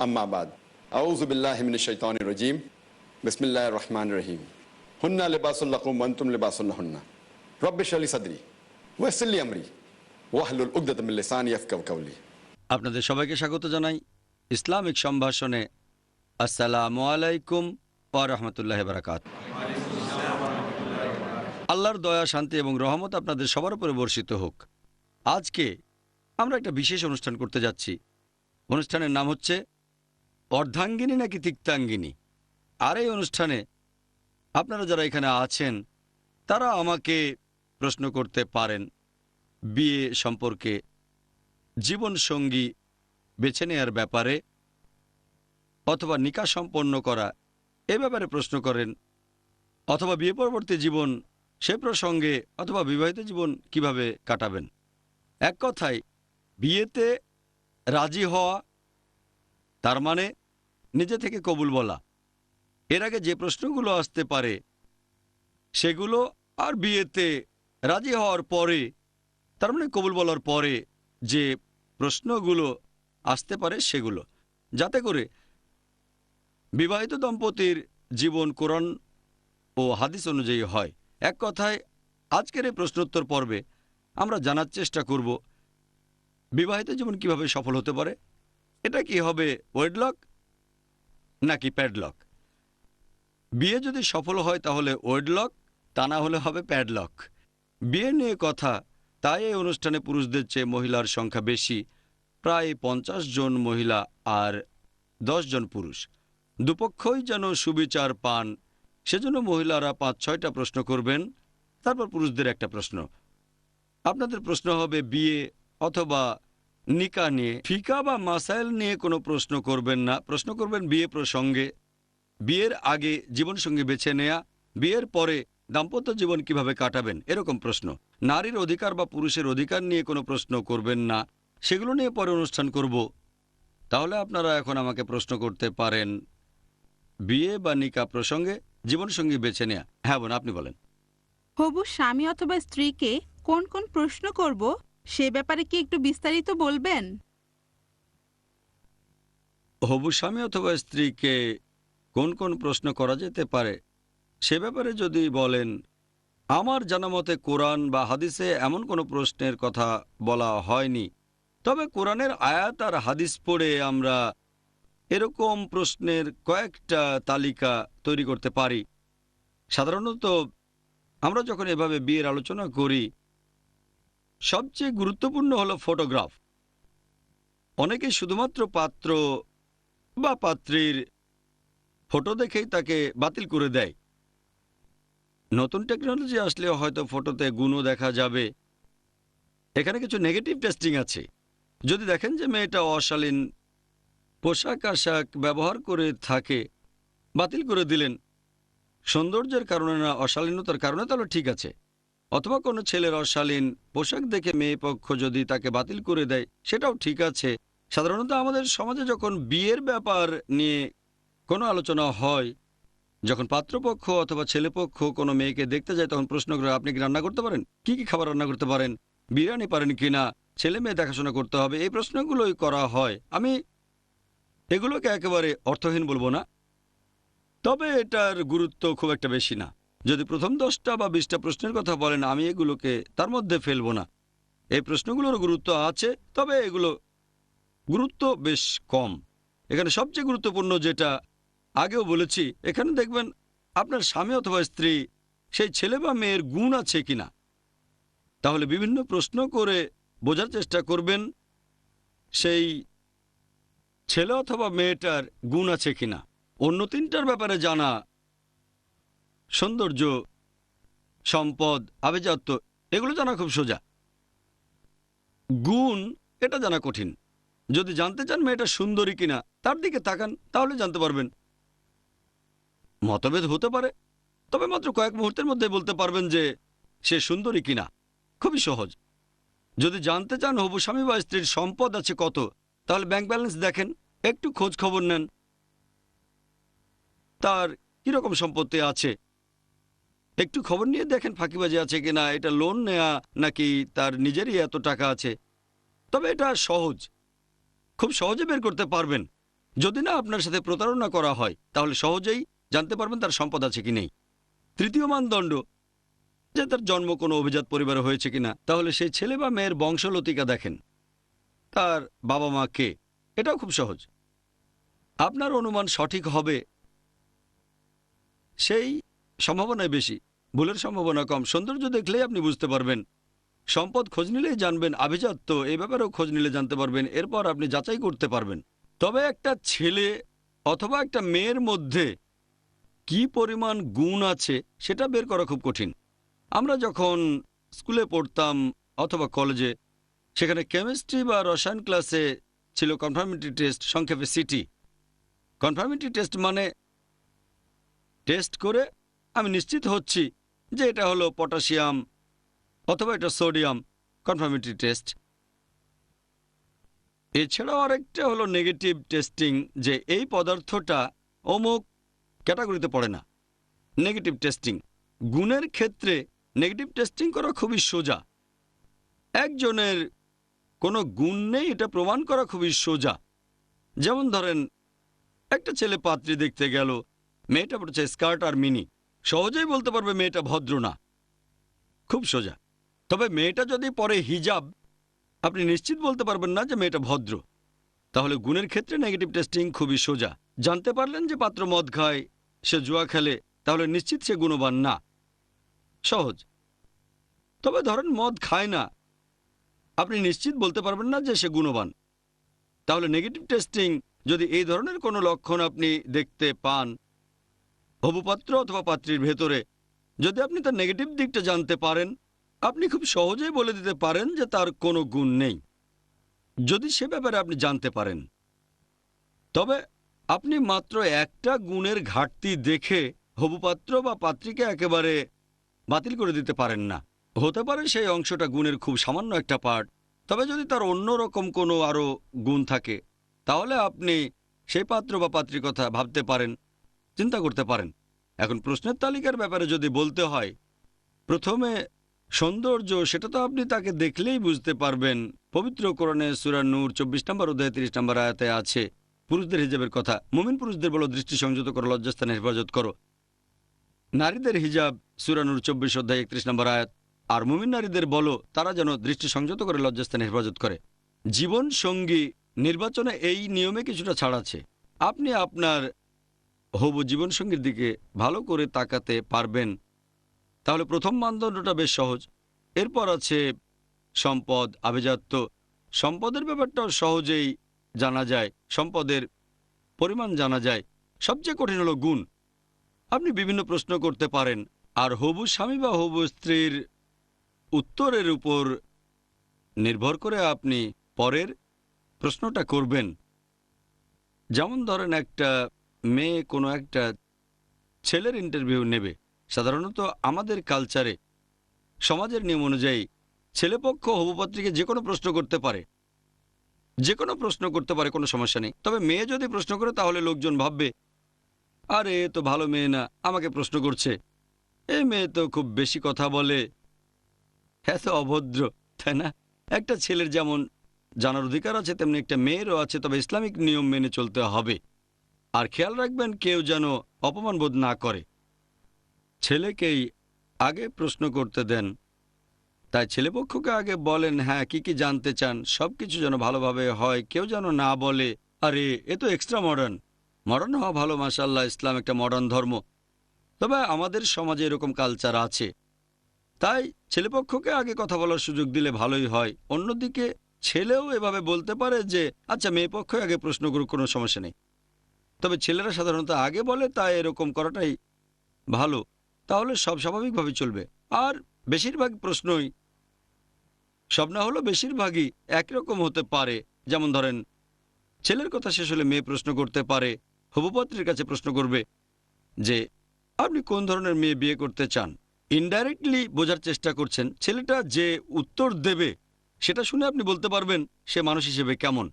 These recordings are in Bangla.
আম্মা বাদ আউযু বিল্লাহি মিনাশ শাইতানির রাজীম বিসমিল্লাহির রহমানির রহিম হুন্না লিবাসুল লাকুম ওয়া আনতুম লিবাসুল লাহুন্না রব্বি ইশরাহ লি সাদরি ওয়াসসির লি আমরি ওয়াহলুল উকদাতাম মিন লিসানি ইয়াফকাহু কাওলি। আপনাদের সবাইকে স্বাগত জানাই ইসলামিক সম্ভাষণে। আসসালামু আলাইকুম ওয়া রাহমাতুল্লাহি ওয়া বারাকাতুহু। আল্লাহর দয়া, শান্তি এবং রহমত আপনাদের সবার উপরে বর্ষিত হোক। আজকে আমরা একটা বিশেষ অনুষ্ঠান করতে যাচ্ছি। অনুষ্ঠানের নাম হচ্ছে অর্ধাঙ্গিনী নাকি তিক্তাঙ্গিনী। আর এই অনুষ্ঠানে আপনারা যারা এখানে আছেন তারা আমাকে প্রশ্ন করতে পারেন বিয়ে সম্পর্কে, জীবনসঙ্গী বেছে নেওয়ার ব্যাপারে, অথবা নিকাহ সম্পন্ন করা এ ব্যাপারে প্রশ্ন করেন, অথবা বিয়ে পরবর্তী জীবন সে প্রসঙ্গে, অথবা বিবাহিত জীবন কিভাবে কাটাবেন। এক কথায় বিয়েতে রাজি হওয়া তার মানে নিজে থেকে কবুল বলা। এর আগে যে প্রশ্নগুলো আসতে পারে সেগুলো, আর বিয়েতে রাজি হওয়ার পরে তার মানে কবুল বলার পরে যে প্রশ্নগুলো আসতে পারে সেগুলো, যাতে করে বিবাহিত দম্পতির জীবন কোরআন ও হাদিস অনুযায়ী হয়। এক কথায় আজকের এই প্রশ্নোত্তর পর্বে আমরা জানার চেষ্টা করব বিবাহিত জীবন কিভাবে সফল হতে পারে। এটা কি হবে ওয়েডলক নাকি প্যাডলক? বিয়ে যদি সফল হয় তাহলে ওয়েডলক, তা না হলে হবে প্যাডলক। বিয়ে নিয়ে কথা, তাই এই অনুষ্ঠানে পুরুষদের চেয়ে মহিলার সংখ্যা বেশি, প্রায় 50 জন মহিলা আর 10 জন পুরুষ। দুপক্ষই যেন সুবিচার পান সেজন্য মহিলারা 5-6টা প্রশ্ন করবেন, তারপর পুরুষদের একটা প্রশ্ন। আপনাদের প্রশ্ন হবে বিয়ে অথবা নিকাহ নিয়ে। ফিকা বা মাসাইল নিয়ে কোনো প্রশ্ন করবেন না, প্রশ্ন করবেন বিয়ে প্রসঙ্গে, বিয়ের আগে জীবনসঙ্গী বেছে নেয়া, বিয়ের পরে দাম্পত্য জীবন কিভাবে কাটাবেন এরকম প্রশ্ন। নারীর অধিকার বা পুরুষের অধিকার নিয়ে কোনো প্রশ্ন করবেন না, সেগুলো নিয়ে পরে অনুষ্ঠান করব। তাহলে আপনারা এখন আমাকে প্রশ্ন করতে পারেন বিয়ে বা নিকাহ প্রসঙ্গে, জীবনসঙ্গী বেছে নেয়া। হ্যাঁ বোন, আপনি বলেন। হবু স্বামী অথবা স্ত্রীকে কোন কোন প্রশ্ন করব সে ব্যাপারে কি একটু বিস্তারিত বলবেন? হবু স্বামী অথবা স্ত্রীকে কোন কোন প্রশ্ন করা যেতে পারে সে ব্যাপারে যদি বলেন, আমার জানা মতে কোরআন বা হাদিসে এমন কোনো প্রশ্নের কথা বলা হয়নি, তবে কোরআনের আয়াত আর হাদিস পড়ে আমরা এরকম প্রশ্নের কয়েকটা তালিকা তৈরি করতে পারি। সাধারণত আমরা যখন এভাবে বিয়ের আলোচনা করি, সবচেয়ে গুরুত্বপূর্ণ হলো ফটোগ্রাফ। অনেকেই শুধুমাত্র পাত্র বা পাত্রীর ফটো দেখেই তাকে বাতিল করে দেয়। নতুন টেকনোলজি আসলে হয়তো ফটোতে গুণও দেখা যাবে। এখানে কিছু নেগেটিভ টেস্টিং আছে। যদি দেখেন যে মেয়েটা অশালীন পোশাক আশাক ব্যবহার করে থাকে, বাতিল করে দিলেন। সৌন্দর্যের কারণে না, অশালীনতার কারণে, তাহলে ঠিক আছে। অথবা কোনো ছেলের অশালীন পোশাক দেখে মেয়ে পক্ষ যদি তাকে বাতিল করে দেয়, সেটাও ঠিক আছে। সাধারণত আমাদের সমাজে যখন বিয়ের ব্যাপার নিয়ে কোনো আলোচনা হয়, যখন পাত্রপক্ষ অথবা ছেলেপক্ষ কোনো মেয়েকে দেখতে যায়, তখন প্রশ্ন করে আপনি কি রান্না করতে পারেন, কি কি খাবার রান্না করতে পারেন, বিরিয়ানি পারেন কিনা, ছেলে মেয়ে দেখাশোনা করতে হবে, এই প্রশ্নগুলোই করা হয়। আমি এগুলোকে একেবারে অর্থহীন বলবো না, তবে এটার গুরুত্ব খুব একটা বেশি না। যদি প্রথম 10টা বা 20টা প্রশ্নের কথা বলেন, আমি এগুলোকে তার মধ্যে ফেলবো না। এই প্রশ্নগুলোর গুরুত্ব আছে, তবে এগুলো গুরুত্ব বেশ কম। এখানে সবচেয়ে গুরুত্বপূর্ণ যেটা আগেও বলেছি, এখানে দেখবেন আপনার স্বামী অথবা স্ত্রী সেই ছেলে বা মেয়ের গুণ আছে কিনা। তাহলে বিভিন্ন প্রশ্ন করে বোঝার চেষ্টা করবেন সেই ছেলে অথবা মেয়েটার গুণ আছে কিনা। অন্য 3টার ব্যাপারে জানা, সৌন্দর্য, সম্পদ, আভিজাত্য, এগুলো জানা খুব সোজা। গুণ এটা জানা কঠিন। যদি জানতে চান মেয়েটা সুন্দরী কিনা, তার দিকে তাকান, তাহলে জানতে পারবেন। মতভেদ হতে পারে, তবে মাত্র কয়েক মুহূর্তের মধ্যে বলতে পারবেন যে সে সুন্দরী কিনা। খুবই সহজ। যদি জানতে চান হবু স্বামী বা স্ত্রীর সম্পদ আছে কত, তাহলে ব্যাংক ব্যালেন্স দেখেন, একটু খোঁজ খবর নেন তার কিরকম সম্পত্তি আছে, একটু খবর নিয়ে দেখেন ফাঁকিবাজি আছে কিনা, এটা লোন নেয়া নাকি তার নিজেরই এত টাকা আছে। তবে এটা সহজ, খুব সহজে বের করতে পারবেন। যদি না আপনার সাথে প্রতারণা করা হয় তাহলে সহজেই জানতে পারবেন তার সম্পদ আছে কি নেই। তৃতীয় মানদণ্ড, যে তার জন্ম কোনো অভিজাত পরিবারে হয়েছে কিনা। তাহলে সেই ছেলে বা মেয়ের বংশলতিকা দেখেন, তার বাবা মা কে। এটাও খুব সহজ, আপনার অনুমান সঠিক হবে সেই সম্ভাবনাই বেশি, ভুলের সম্ভাবনা কম। সৌন্দর্য দেখলেই আপনি বুঝতে পারবেন, সম্পদ খোঁজ নিলেই জানবেন, আভিজাত্য এই ব্যাপারেও খোঁজ নিলে জানতে পারবেন, এরপর আপনি যাচাই করতে পারবেন। তবে একটা ছেলে অথবা একটা মেয়ের মধ্যে কি পরিমাণ গুণ আছে সেটা বের করা খুব কঠিন। আমরা যখন স্কুলে পড়তাম অথবা কলেজে, সেখানে কেমিস্ট্রি বা রসায়ন ক্লাসে ছিল কনফার্মিটি টেস্ট, সংক্ষেপে সিটি। কনফার্মিটি টেস্ট মানে টেস্ট করে আমি নিশ্চিত হচ্ছি যে এটা হলো পটাশিয়াম অথবা এটা সোডিয়াম, কনফার্মিটি টেস্ট। এছাড়াও আরেকটা হলো নেগেটিভ টেস্টিং, যে এই পদার্থটা অমুক ক্যাটাগরিতে পড়ে না। নেগেটিভ টেস্টিং, গুণের ক্ষেত্রে নেগেটিভ টেস্টিং করা খুবই সোজা। একজনের কোনো গুণ নেই এটা প্রমাণ করা খুবই সোজা। যেমন ধরেন, একটা ছেলে পাত্রী দেখতে গেল, মেয়েটা পড়ছে স্কার্ট আর মিনি, সহজেই বলতে পারবে মেয়েটা ভদ্র না, খুব সোজা। তবে মেয়েটা যদি পরে হিজাব, আপনি নিশ্চিত বলতে পারবেন না যে মেয়েটা ভদ্র। তাহলে গুণের ক্ষেত্রে নেগেটিভ টেস্টিং খুবই সোজা। জানতে পারলেন যে পাত্র মদ খায়, সে জুয়া খেলে, তাহলে নিশ্চিত সে গুণবান না, সহজ। তবে ধরেন মদ খায় না, আপনি নিশ্চিত বলতে পারবেন না যে সে গুণবান। তাহলে নেগেটিভ টেস্টিং, যদি এই ধরনের কোনো লক্ষণ আপনি দেখতে পান হবু পাত্র অথবা পাত্রীর ভেতরে, যদি আপনি তার নেগেটিভ দিকটা জানতে পারেন, আপনি খুব সহজেই বলে দিতে পারেন যে তার কোনো গুণ নেই, যদি সে ব্যাপারে আপনি জানতে পারেন। তবে আপনি মাত্র একটা গুণের ঘাটতি দেখে হবু পাত্র বা পাত্রীকে একেবারে বাতিল করে দিতে পারেন না। হতে পারে সেই অংশটা গুণের খুব সামান্য একটা পার্ট, তবে যদি তার অন্য রকম কোনো আরও গুণ থাকে, তাহলে আপনি সেই পাত্র বা পাত্রীর কথা ভাবতে পারেন, চিন্তা করতে পারেন। এখন প্রশ্নের তালিকার ব্যাপারে যদি বলতে হয়, প্রথমে সৌন্দর্য, সেটা তো আপনি তাকে দেখলেই বুঝতে পারবেন। পবিত্র কোরআনে সূরা নূর 24 নম্বর অধ্যায় 30 নম্বর আয়াতে আছে পুরুষদের হিজাবের কথা। মুমিন পুরুষদের বলো দৃষ্টি সংযত করো, লজ্জাস্থানে হেফাজত করো। নারীদের হিজাব সূরা নূর 24 অধ্যায় 31 নম্বর আয়াত। আর মুমিন নারীদের বলো তারা যেন দৃষ্টি সংযত করে লজ্জাস্থানে হেফাজত করে। জীবন সঙ্গী নির্বাচনে এই নিয়মে কিছুটা ছাড় আছে। আপনি আপনার হবু জীবনসঙ্গীর দিকে ভালো করে তাকাতে পারবেন। তাহলে প্রথম মানদণ্ডটা বেশ সহজ। এরপর আছে সম্পদ, আভিজাত্য। সম্পদের ব্যাপারটাও সহজেই জানা যায়, সম্পদের পরিমাণ জানা যায়। সবচেয়ে কঠিন হলো গুণ। আপনি বিভিন্ন প্রশ্ন করতে পারেন, আর হবু স্বামী বা হবু স্ত্রীর উত্তরের উপর নির্ভর করে আপনি পরের প্রশ্নটা করবেন। যেমন ধরেন, একটা মেয়ে কোনো একটা ছেলের ইন্টারভিউ নেবে। সাধারণত আমাদের কালচারে, সমাজের নিয়ম অনুযায়ী ছেলেপক্ষ হবুপাত্রীকে যে কোনো প্রশ্ন করতে পারে, যে কোনো প্রশ্ন করতে পারে, কোনো সমস্যা নেই। তবে মেয়ে যদি প্রশ্ন করে তাহলে লোকজন ভাববে, আরে এ তো ভালো মেয়ে না, আমাকে প্রশ্ন করছে, এই মেয়ে তো খুব বেশি কথা বলে, এত অভদ্র, তাই না? একটা ছেলের যেমন জানার অধিকার আছে, তেমনি একটা মেয়েরও আছে, তবে ইসলামিক নিয়ম মেনে চলতে হবে। আর খেয়াল রাখবেন কেউ যেন অপমান বোধ না করে। ছেলেকেই আগে প্রশ্ন করতে দেন, তাই ছেলেপক্ষকে আগে বলেন হ্যাঁ কি কি জানতে চান, সব কিছু যেন ভালোভাবে হয়। কেউ যেন না বলে আরে এ তো এক্সট্রা মডার্ন। মডার্ন হওয়া ভালো, মাশাআল্লাহ, ইসলাম একটা মডার্ন ধর্ম। তবে আমাদের সমাজে এরকম কালচার আছে, তাই ছেলেপক্ষকে আগে কথা বলার সুযোগ দিলে ভালোই হয়। অন্যদিকে ছেলেও এভাবে বলতে পারে যে আচ্ছা মেয়ে পক্ষ আগে প্রশ্ন করুক, কোনো সমস্যা নেই। তবে ছেলেরা সাধারণত আগে বলে, তাই এরকম করাটাই ভালো। তাহলে সব স্বাভাবিকভাবে চলবে। আর বেশিরভাগ প্রশ্নই, সব না হলেও বেশিরভাগই একরকম হতে পারে। যেমন ধরেন, ছেলের কথা শেষ হলে মেয়ে প্রশ্ন করতে পারে, হবুপাত্রীর কাছে প্রশ্ন করবে যে আপনি কোন ধরনের মেয়ে বিয়ে করতে চান। ইনডাইরেক্টলি বোঝার চেষ্টা করছেন। ছেলেটা যে উত্তর দেবে সেটা শুনে আপনি বলতে পারবেন সে মানুষ হিসেবে কেমন।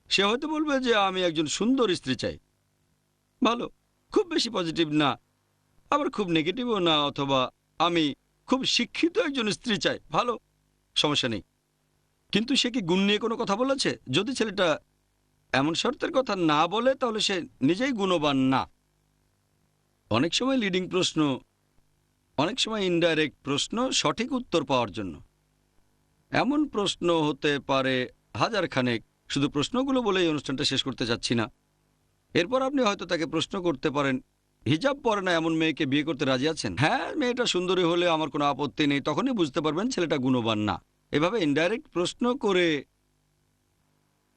সে হয়তো বলবে যে আমি একজন সুন্দর স্ত্রী চাই, ভালো, খুব বেশি পজিটিভ না, আবার খুব নেগেটিভও না। অথবা আমি খুব শিক্ষিত একজন স্ত্রী চাই, ভালো, সমস্যা নেই। কিন্তু সে কি গুণ নিয়ে কোনো কথা বলেছে? যদি ছেলেটা এমন শর্তের কথা না বলে তাহলে সে নিজেই গুণবান না। অনেক সময় লিডিং প্রশ্ন, অনেক সময় ইনডাইরেক্ট প্রশ্ন সঠিক উত্তর পাওয়ার জন্য। এমন প্রশ্ন হতে পারে হাজার খানেক, শুধু প্রশ্নগুলো বলেই অনুষ্ঠানটা শেষ করতে চাচ্ছি না। এরপর আপনি হয়তো তাকে প্রশ্ন করতে পারেন, হিজাব পরে না এমন মেয়েকে বিয়ে করতে রাজি আছেন? হ্যাঁ, মেয়েটা সুন্দরী হলে আমার কোনো আপত্তি নেই। তখনই বুঝতে পারবেন ছেলেটা গুণবান না। এভাবে ইনডাইরেক্ট প্রশ্ন করে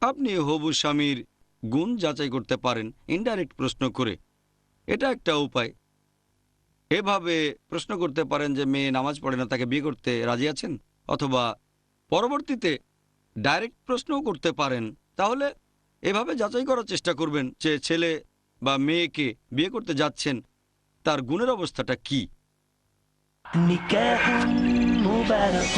আপনি হবু স্বামীর গুণ যাচাই করতে পারেন, ইনডাইরেক্ট প্রশ্ন করে। এটা একটা উপায়। এভাবে প্রশ্ন করতে পারেন যে মেয়ে নামাজ পড়ে না, তাকে বিয়ে করতে রাজি আছেন? অথবা পরবর্তীতে ডাইরেক্ট প্রশ্নও করতে পারেন। তাহলে এভাবে যাচাই করার চেষ্টা করবেন যে ছেলে বা মেয়েকে বিয়ে করতে যাচ্ছেন তার গুণের অবস্থাটা কি। نكاح مبارك